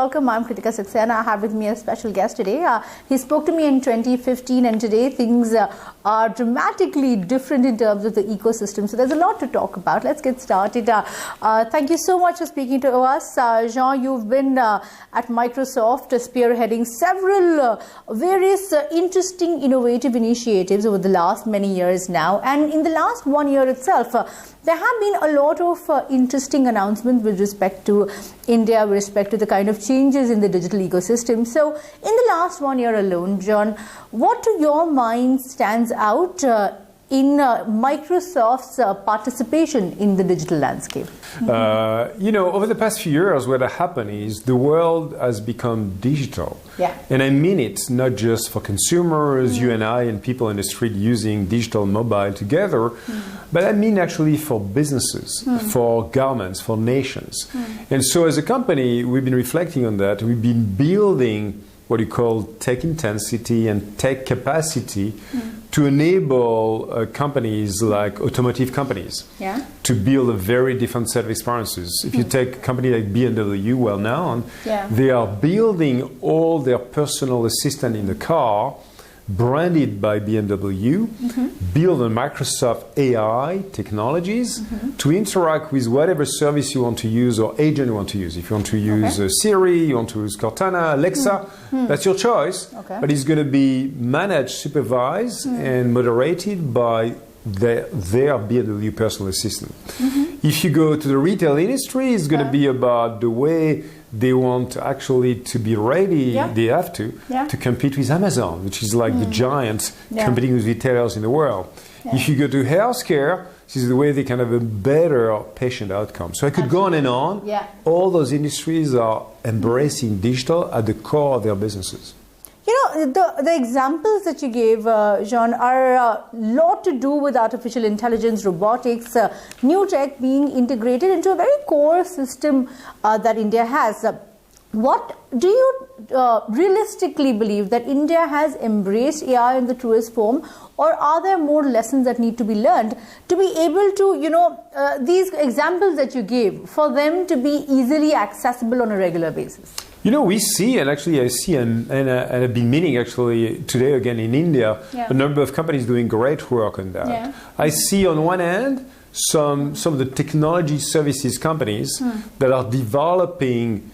welcome. I'm Kritika Saxena. I have with me a special guest today. He spoke to me in 2015, and today things are dramatically different in terms of the ecosystem. So there's a lot to talk about. Let's get started. Thank you so much for speaking to us. Jean, you've been at Microsoft spearheading several various interesting, innovative initiatives over the last many years now. And in the last 1 year itself, there have been a lot of interesting announcements with respect to India, with respect to the kind of changes in the digital ecosystem. So in the last 1 year alone, John, what to your mind stands out in Microsoft's participation in the digital landscape? Over the past few years, what has happened is the world has become digital. Yeah. And I mean it, not just for consumers, you and I, and people in the street using digital mobile together, but I mean actually for businesses, for governments, for nations. And so as a company, we've been reflecting on that. We've been building what you call tech intensity and tech capacity to enable companies like automotive companies to build a very different set of experiences. If you take a company like BMW, well known, they are building all their personal assistant in the car, branded by BMW, build on Microsoft AI technologies to interact with whatever service you want to use or agent you want to use. If you want to use Siri, you want to use Cortana, Alexa, that's your choice. But it's going to be managed, supervised, and moderated by their BMW personal assistant. If you go to the retail industry, it's going to be about the way they want actually to be ready, they have to compete with Amazon, which is like the giant competing with retailers in the world. If you go to healthcare, this is the way they can have a better patient outcome. So I could go on and on. All those industries are embracing digital at the core of their businesses. You know, the examples that you gave, Jean, are a lot to do with artificial intelligence, robotics, new tech being integrated into a very core system that India has. What do you realistically believe that India has embraced AI in the truest form, or are there more lessons that need to be learned to be able to, these examples that you gave, for them to be easily accessible on a regular basis? We see, and actually I see, and I've been meeting actually today again in India, a number of companies doing great work on that. I see on one hand some of the technology services companies that are developing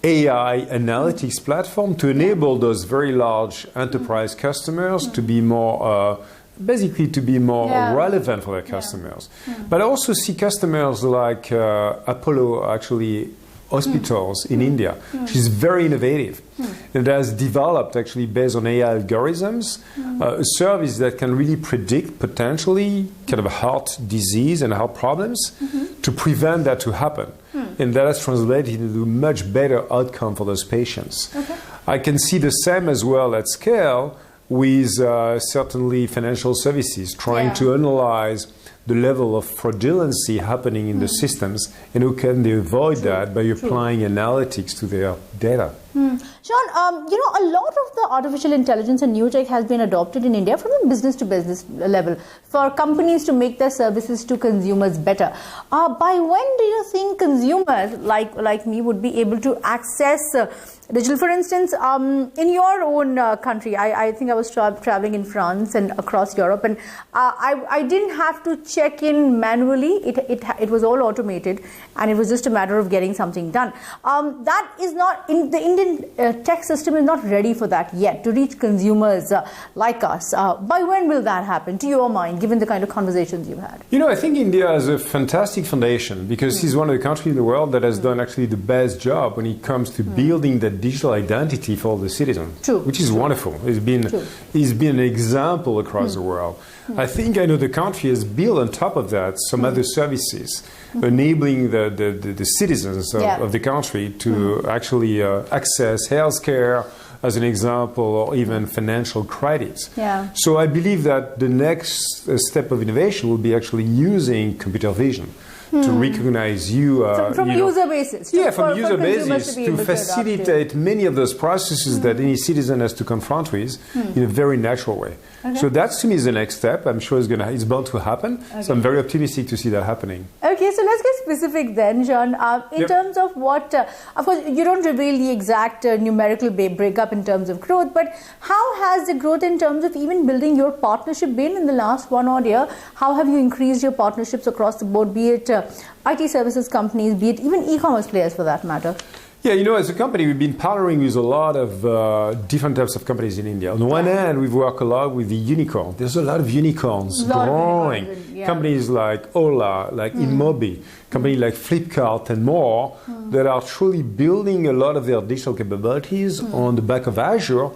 AI analytics platform to enable those very large enterprise customers to be more basically to be more relevant for their customers. But I also see customers like Apollo actually hospitals in India, which is very innovative. And has developed, actually based on AI algorithms, a service that can really predict potentially kind of heart disease and heart problems to prevent that to happen. And that has translated into a much better outcome for those patients. I can see the same as well at scale with certainly financial services, trying to analyze the level of fraudulency happening in the systems, and how can they avoid that by applying analytics to their data. Sean, a lot of the artificial intelligence and new tech has been adopted in India from a business to business level for companies to make their services to consumers better. By when do you think consumers like me would be able to access digital? For instance, in your own country, I think I was traveling in France and across Europe, and I didn't have to check in manually. It was all automated, and it was just a matter of getting something done. That is not in the Indian tech system is not ready for that yet to reach consumers like us. By when will that happen, to your mind, given the kind of conversations you've had? I think India has a fantastic foundation because it's one of the countries in the world that has done actually the best job when it comes to building that digital identity for all the citizens, which is wonderful. It's been an example across the world. I think the country has built on top of that some other services, enabling the citizens of the country to actually access healthcare, as an example, or even financial credits. So I believe that the next step of innovation will be actually using computer vision to recognize you. From a user basis. From a user basis to facilitate many of those processes that any citizen has to confront with in a very natural way. So that to me is the next step. I'm sure it's bound to happen. So I'm very optimistic to see that happening. Okay, so let's get specific then, John, in terms of what, of course, you don't reveal the exact numerical breakup in terms of growth, but how has the growth in terms of even building your partnership been in the last 1 odd year? How have you increased your partnerships across the board, be it IT services companies, be it even e-commerce players for that matter? Yeah, as a company, we've been partnering with a lot of different types of companies in India. On the one hand, we've worked a lot with the unicorn. There's a lot of unicorns growing. Companies like Ola, like Inmobi, companies like Flipkart and more that are truly building a lot of their digital capabilities on the back of Azure,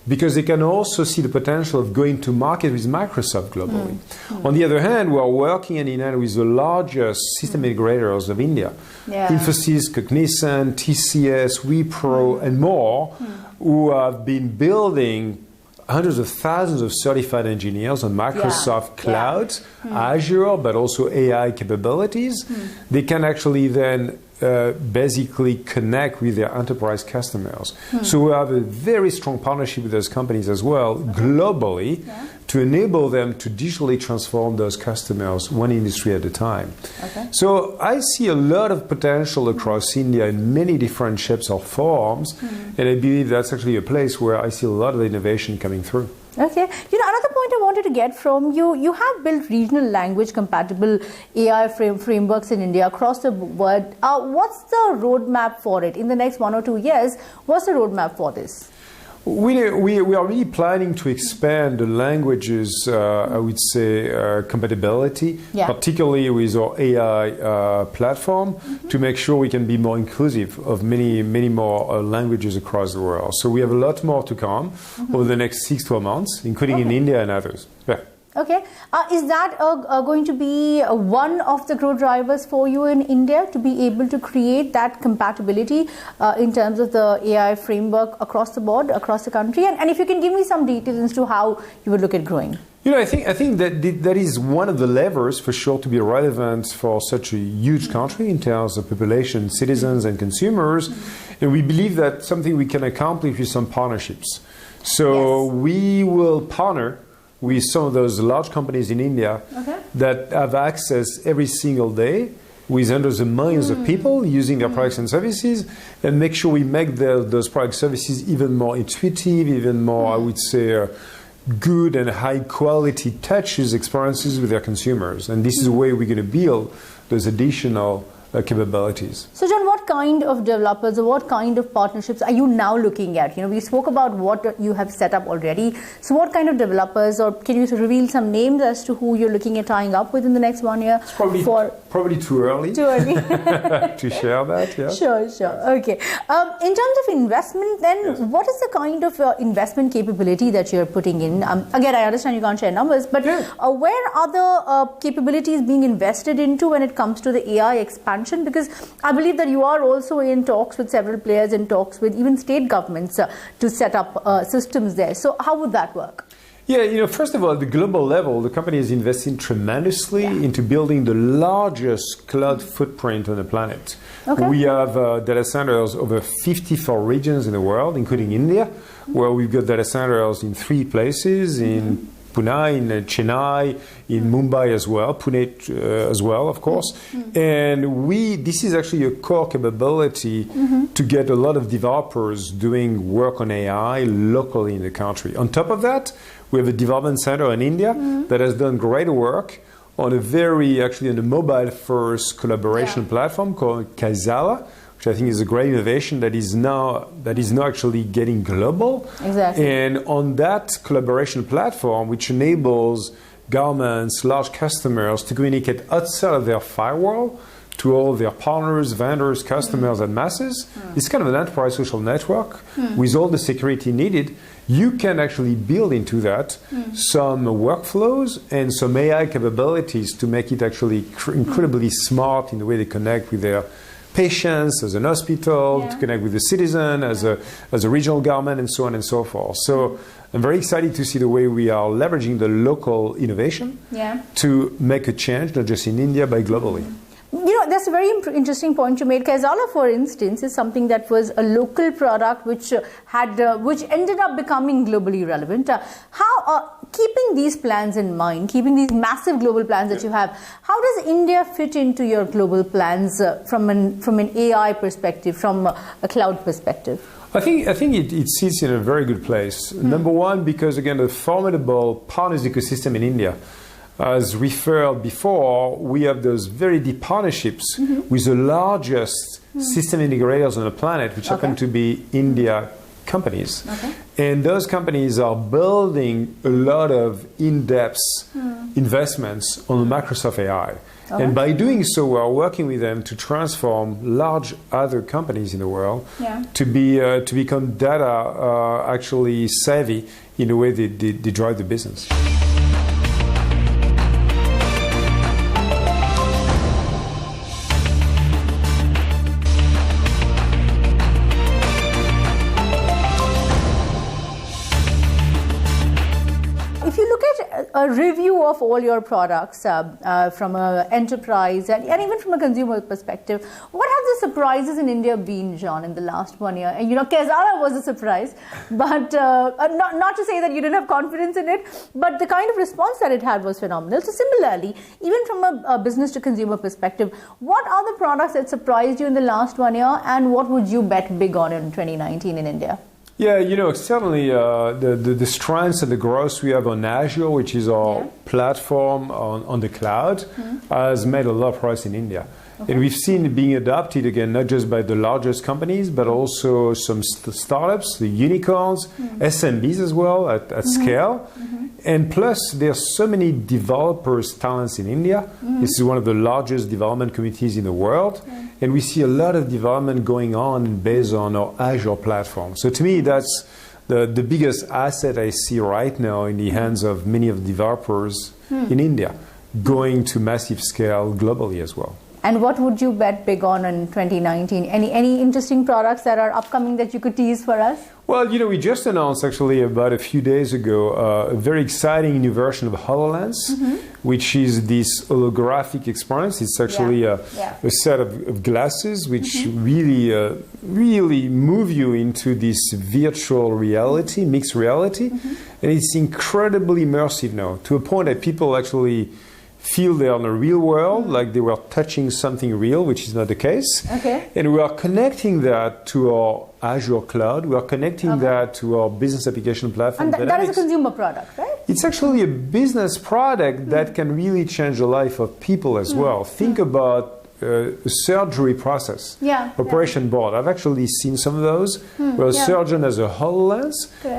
because they can also see the potential of going to market with Microsoft globally. On the other hand, we are working hand in hand with the largest system integrators of India. Infosys, Cognizant, TCS, Wipro, and more, who have been building hundreds of thousands of certified engineers on Microsoft Cloud, Azure, but also AI capabilities. They can actually then basically connect with their enterprise customers. So we have a very strong partnership with those companies as well, globally, to enable them to digitally transform those customers one industry at a time. So I see a lot of potential across India in many different shapes or forms, and I believe that's actually a place where I see a lot of innovation coming through. Okay. Another point I wanted to get from you, you have built regional language compatible AI frameworks in India across the world. What's the roadmap for it? In the next 1 or 2 years, what's the roadmap for this? We are really planning to expand the languages, I would say, compatibility, particularly with our AI platform, to make sure we can be more inclusive of many more languages across the world. So we have a lot more to come over the next 6-12 months, including in India and others. Okay. Is that going to be one of the growth drivers for you in India, to be able to create that compatibility in terms of the AI framework across the board, across the country? And if you can give me some details as to how you would look at growing. I think that is one of the levers for sure to be relevant for such a huge country in terms of population, citizens, and consumers. And we believe that's something we can accomplish with some partnerships. So we will partner with some of those large companies in India that have access every single day with hundreds of millions of people using their products and services, and make sure we make those product services even more intuitive, even more, I would say, good and high quality touches experiences with their consumers. And this is the way we're going to build those additional capabilities. So John, what kind of developers or what kind of partnerships are you now looking at? We spoke about what you have set up already. So what kind of developers, or can you reveal some names as to who you're looking at tying up with in the next 1 year? It's probably too early. Too early. to share that, Sure. Okay. In terms of investment then, what is the kind of investment capability that you're putting in? Again, I understand you can't share numbers, but where are the capabilities being invested into when it comes to the AI expansion? Because I believe that you are also in talks with several players, in talks with even state governments to set up systems there. So how would that work? Yeah, first of all, at the global level, the company is investing tremendously into building the largest cloud footprint on the planet. We have data centers over 54 regions in the world, including India, where we've got data centers in 3 places, in Pune, in Chennai, in Mumbai as well, Pune as well, of course. And this is actually a core capability to get a lot of developers doing work on AI locally in the country. On top of that, we have a development center in India that has done great work on on a mobile-first collaboration platform called Kaizala, which I think is a great innovation that is now actually getting global. Exactly. And on that collaboration platform, which enables governments, large customers to communicate outside of their firewall to all their partners, vendors, customers, and masses, it's kind of an enterprise social network with all the security needed. You can actually build into that some workflows and some AI capabilities to make it actually incredibly smart in the way they connect with their patients, as an hospital, to connect with the citizen, as a regional government, and so on and so forth. So I'm very excited to see the way we are leveraging the local innovation to make a change, not just in India, but globally. There's that's a very interesting point you made. Kaizala, for instance, is something that was a local product which which ended up becoming globally relevant. Keeping these plans in mind, keeping these massive global plans that you have, how does India fit into your global plans from an AI perspective, from a cloud perspective? I think it sits in a very good place. Number one, because again, the formidable partners ecosystem in India. As referred before, we have those very deep partnerships with the largest system integrators on the planet, which happen to be India companies. And those companies are building a lot of in-depth investments on Microsoft AI. And by doing so, we are working with them to transform large other companies in the world to become data actually savvy in the way they drive the business. A review of all your products from an enterprise and even from a consumer perspective, what have the surprises in India been, John, in the last 1 year? And, Kaizala was a surprise, but not to say that you didn't have confidence in it, but the kind of response that it had was phenomenal. So similarly, even from a business to consumer perspective, what are the products that surprised you in the last 1 year, and what would you bet big on in 2019 in India? Yeah, certainly the strengths and the growth we have on Azure, which is our platform on the cloud, has made a lot of progress in India. And we've seen it being adopted, again, not just by the largest companies, but also some startups, the unicorns, SMBs as well at scale. And plus, there's so many developers, talents in India. This is one of the largest development communities in the world. And we see a lot of development going on based on our Azure platform. So to me, that's the biggest asset I see right now in the hands of many of the developers in India, going to massive scale globally as well. And what would you bet big on in 2019? Any interesting products that are upcoming that you could tease for us? Well, we just announced actually about a few days ago a very exciting new version of HoloLens, which is this holographic experience. It's actually a set of glasses which really move you into this virtual reality, mixed reality. And it's incredibly immersive now, to a point that people actually feel they are in the real world, like they were touching something real, which is not the case. And we are connecting that to our Azure cloud. We are connecting that to our business application platform. And that is a consumer product, right? It's actually a business product that can really change the life of people as well. Think about a surgery process, operation board. I've actually seen some of those where a surgeon has a HoloLens.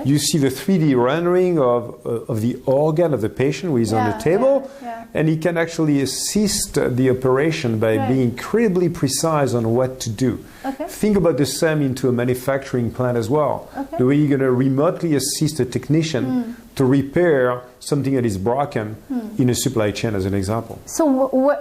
You see the 3D rendering of the organ of the patient who is on the table, and he can actually assist the operation by being incredibly precise on what to do. Think about the same into a manufacturing plant as well. The way you're going to remotely assist a technician to repair something that is broken in a supply chain, as an example. So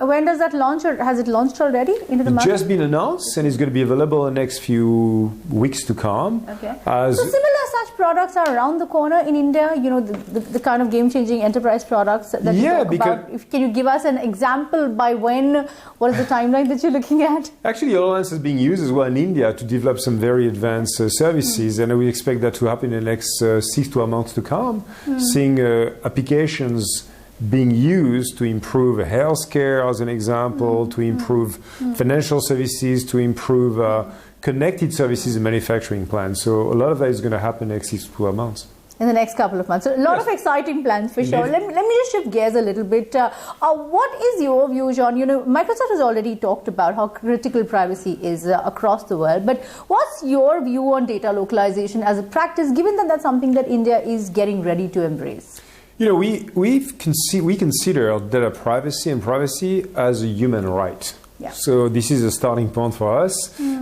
when does that launch, or has it launched already into the market? It's just been announced, and it's going to be available in the next few weeks to come. So similar such products are around the corner in India, the kind of game-changing enterprise products that you talk about. Can you give us an example by when? What is the timeline that you're looking at? Actually, HoloLens is being used as well in India to develop some very advanced services, and we expect that to happen in the next 6 to 12 months to come. Seeing applications being used to improve healthcare, as an example, to improve financial services, to improve connected services in manufacturing plants. So a lot of that is going to happen in the next 6 to 12 months. In the next couple of months. So a lot of exciting plans for sure. Let me just shift gears a little bit. What is your view, John? Microsoft has already talked about how critical privacy is across the world. But what's your view on data localization as a practice, given that that's something that India is getting ready to embrace? We consider data privacy and privacy as a human right. So this is a starting point for us,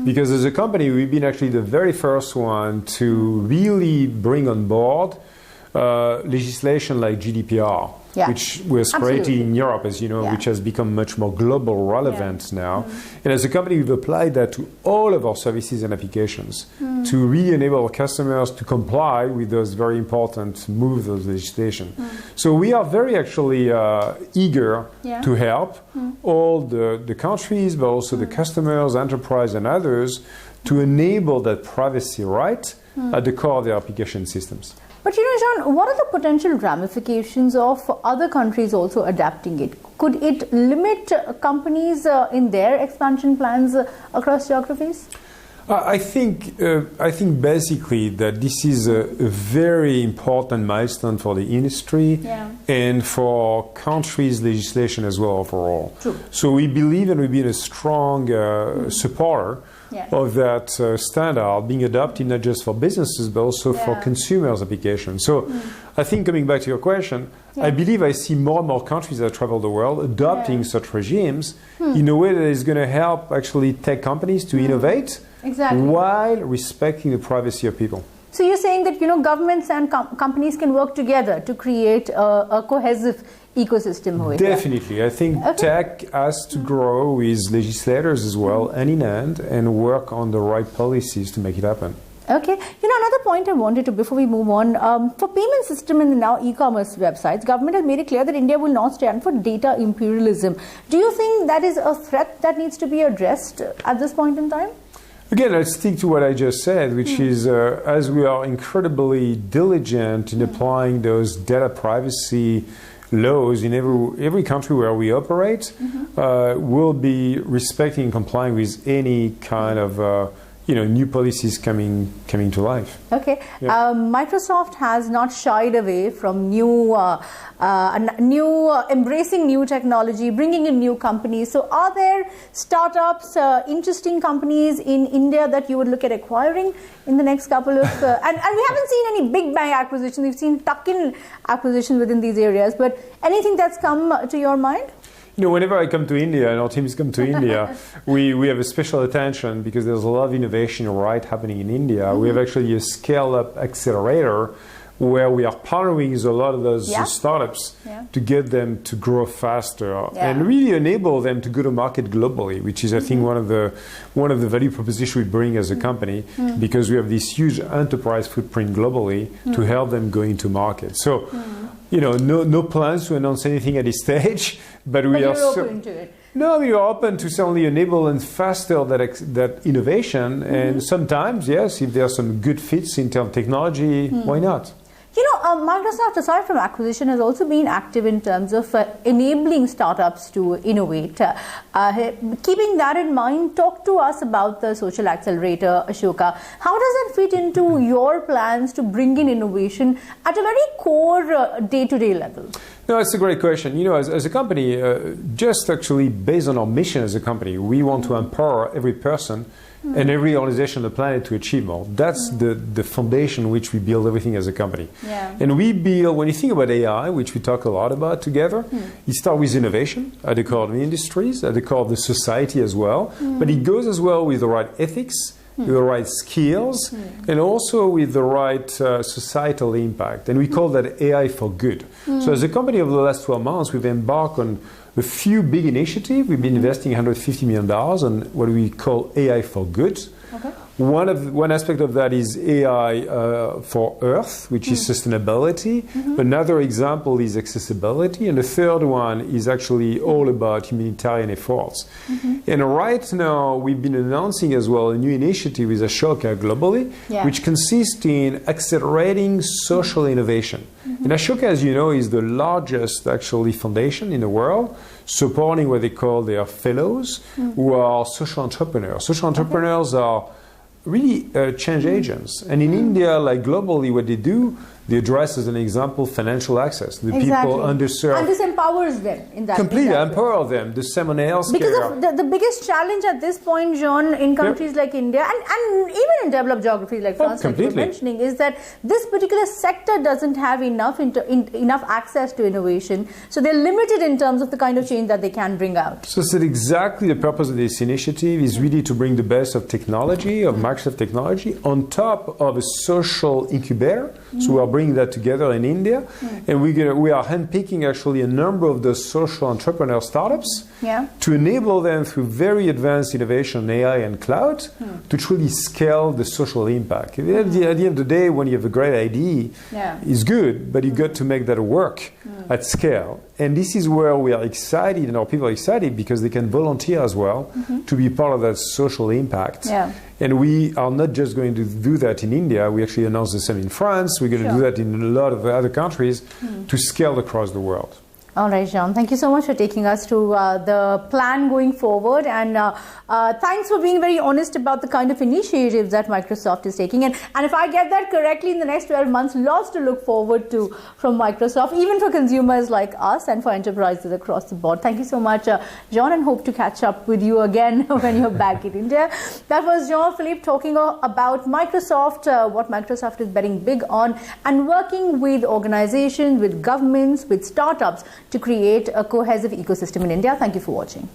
because as a company, we've been actually the very first one to really bring on board legislation like GDPR, which was created in Europe, as you know, which has become much more global relevant now. And as a company, we've applied that to all of our services and applications to really enable our customers to comply with those very important moves of legislation. So we are very actually eager to help all the countries, but also the customers, enterprise, and others to enable that privacy right at the core of their application systems. But you know, John, what are the potential ramifications of other countries also adapting it? Could it limit companies in their expansion plans across geographies? I think basically that this is a very important milestone for the industry and for countries' legislation as well overall. True. So we believe and we've been a strong supporter of that standard being adopted not just for businesses but also for consumers' applications. So I think coming back to your question, I believe I see more and more countries that travel the world adopting such regimes in a way that is going to help actually tech companies to innovate while respecting the privacy of people. So you're saying that, you know, governments and companies can work together to create a cohesive ecosystem over here. Definitely. I think tech has to grow with legislators as well, hand in hand, and work on the right policies to make it happen. Okay. You know, another point I wanted to, before we move on, for payment system and now e-commerce websites, government has made it clear that India will not stand for data imperialism. Do you think that is a threat that needs to be addressed at this point in time? Again, I'll stick to what I just said, which is as we are incredibly diligent in applying those data privacy laws in every country where we operate, we'll be respecting and complying with any kind of new policies coming to life. Okay. Microsoft has not shied away from embracing new technology, bringing in new companies. So are there startups, interesting companies in India that you would look at acquiring in the next couple of... and we haven't seen any big bang acquisitions. We've seen tuck-in acquisitions within these areas. But anything that's come to your mind? You know, whenever I come to India and our teams come to India, we have a special attention because there's a lot of innovation happening in India. We have actually a scale-up accelerator where we are partnering with a lot of those startups to get them to grow faster and really enable them to go to market globally, which is, I think, one of the value propositions we bring as a company because we have this huge enterprise footprint globally to help them go into market. So, you know, no plans to announce anything at this stage, but we are open to it. No, we are open to certainly enable and faster that innovation. And sometimes, yes, if there are some good fits in terms of technology, why not? You know, Microsoft, aside from acquisition, has also been active in terms of enabling startups to innovate. Keeping that in mind, talk to us about the social accelerator, Ashoka. How does it fit into your plans to bring in innovation at a very core day-to-day level? No, it's a great question. You know, as a company, just actually based on our mission as a company, we want to empower every person and every organization on the planet to achieve more. That's the foundation on which we build everything as a company. And we build, when you think about AI, which we talk a lot about together, it starts with innovation at the core of the industries, at the core of the society as well. But it goes as well with the right ethics, with the right skills, and also with the right societal impact. And we call that AI for good. So as a company over the last 12 months, we've embarked on a few big initiatives. We've been investing $150 million on what we call AI for good. One aspect of that is AI for Earth, which is sustainability. Another example is accessibility. And the third one is actually all about humanitarian efforts. And right now, we've been announcing as well a new initiative with Ashoka globally, which consists in accelerating social innovation. And Ashoka, as you know, is the largest actually foundation in the world, supporting what they call their fellows, who are social entrepreneurs. Social entrepreneurs are really change agents. And in India, like globally, what they do, they address, as an example, financial access. The people underserved. And this empowers them in that completely empower them. The same on healthcare. Because of the biggest challenge at this point, John, in countries like India and even in developed geographies like France, like you were mentioning, is that this particular sector doesn't have enough access to innovation. So they're limited in terms of the kind of change that they can bring out. So that's exactly the purpose of this initiative, is really to bring the best of technology, of Microsoft technology, on top of a social incubator. So we are bringing bring that together in India. And we are handpicking actually a number of the social entrepreneur startups to enable them through very advanced innovation in AI and cloud to truly scale the social impact. At the end of the day, when you have a great idea, it's good, but you got to make that work at scale. And this is where we are excited, and our people are excited because they can volunteer as well to be part of that social impact. And we are not just going to do that in India. We actually announced the same in France. We're going to do that in a lot of other countries to scale across the world. All right, Jean. Thank you so much for taking us to the plan going forward. And thanks for being very honest about the kind of initiatives that Microsoft is taking. And if I get that correctly, in the next 12 months, lots to look forward to from Microsoft, even for consumers like us and for enterprises across the board. Thank you so much, Jean, and hope to catch up with you again when you're back in India. That was Jean-Philippe talking about Microsoft, what Microsoft is betting big on, and working with organizations, with governments, with startups to create a cohesive ecosystem in India. Thank you for watching.